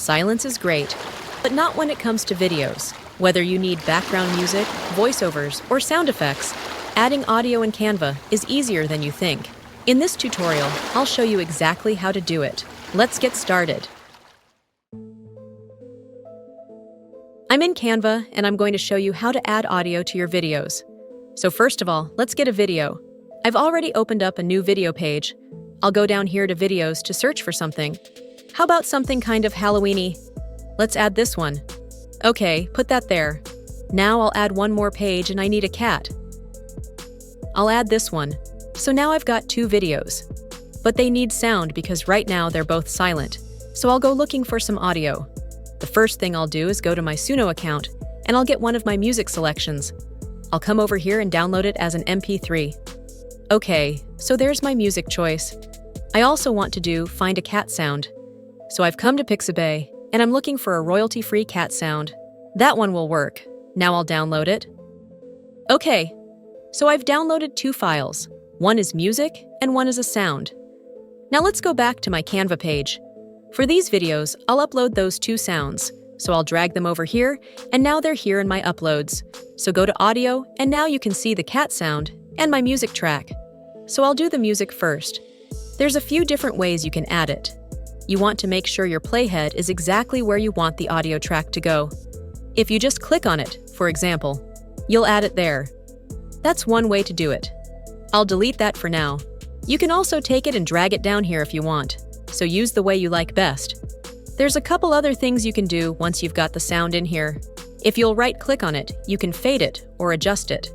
Silence is great, but not when it comes to videos. Whether you need background music, voiceovers, or sound effects, adding audio in Canva is easier than you think. In this tutorial, I'll show you exactly how to do it. Let's get started. I'm in Canva, and I'm going to show you how to add audio to your videos. So first of all, let's get a video. I've already opened up a new video page. I'll go down here to videos to search for something. How about something kind of Halloween-y? Let's add this one. Okay, put that there. Now I'll add one more page and I need a cat. I'll add this one. So now I've got two videos. But they need sound because right now they're both silent. So I'll go looking for some audio. The first thing I'll do is go to my Suno account and I'll get one of my music selections. I'll come over here and download it as an MP3. Okay, so there's my music choice. I also want to do Find a Cat sound. So I've come to Pixabay, and I'm looking for a royalty-free cat sound. That one will work. Now I'll download it. Okay, so I've downloaded two files. One is music, and one is a sound. Now let's go back to my Canva page. For these videos, I'll upload those two sounds. So I'll drag them over here, and now they're here in my uploads. So go to Audio, and now you can see the cat sound and my music track. So I'll do the music first. There's a few different ways you can add it. You want to make sure your playhead is exactly where you want the audio track to go. If you just click on it, for example, you'll add it there. That's one way to do it. I'll delete that for now. You can also take it and drag it down here if you want, so use the way you like best. There's a couple other things you can do once you've got the sound in here. If you'll right-click on it, you can fade it or adjust it.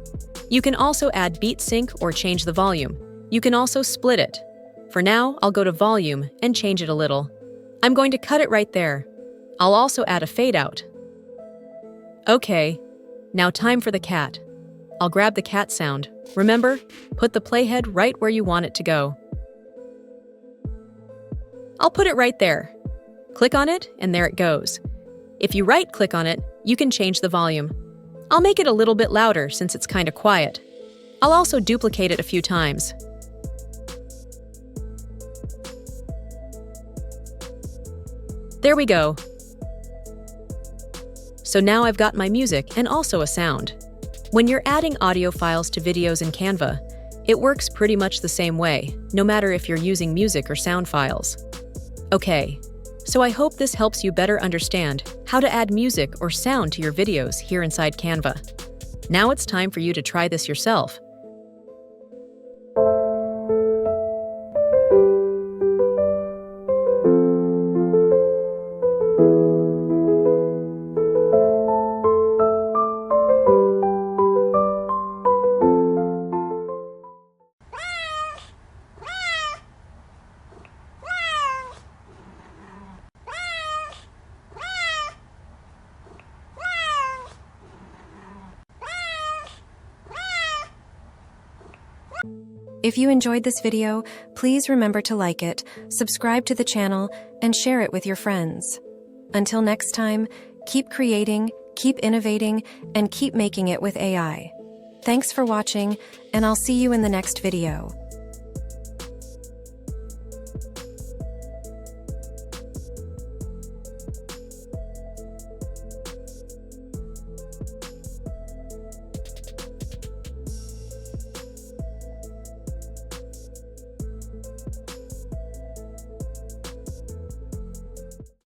You can also add beat sync or change the volume. You can also split it. For now, I'll go to volume and change it a little. I'm going to cut it right there. I'll also add a fade out. Okay, now time for the cat. I'll grab the cat sound. Remember, put the playhead right where you want it to go. I'll put it right there. Click on it, and there it goes. If you right-click on it, you can change the volume. I'll make it a little bit louder since it's kind of quiet. I'll also duplicate it a few times. There we go. So now I've got my music and also a sound. When you're adding audio files to videos in Canva, it works pretty much the same way, no matter if you're using music or sound files. Okay, so I hope this helps you better understand how to add music or sound to your videos here inside Canva. Now it's time for you to try this yourself. If you enjoyed this video, please remember to like it, subscribe to the channel, and share it with your friends. Until next time, keep creating, keep innovating, and keep making it with AI. Thanks for watching, and I'll see you in the next video.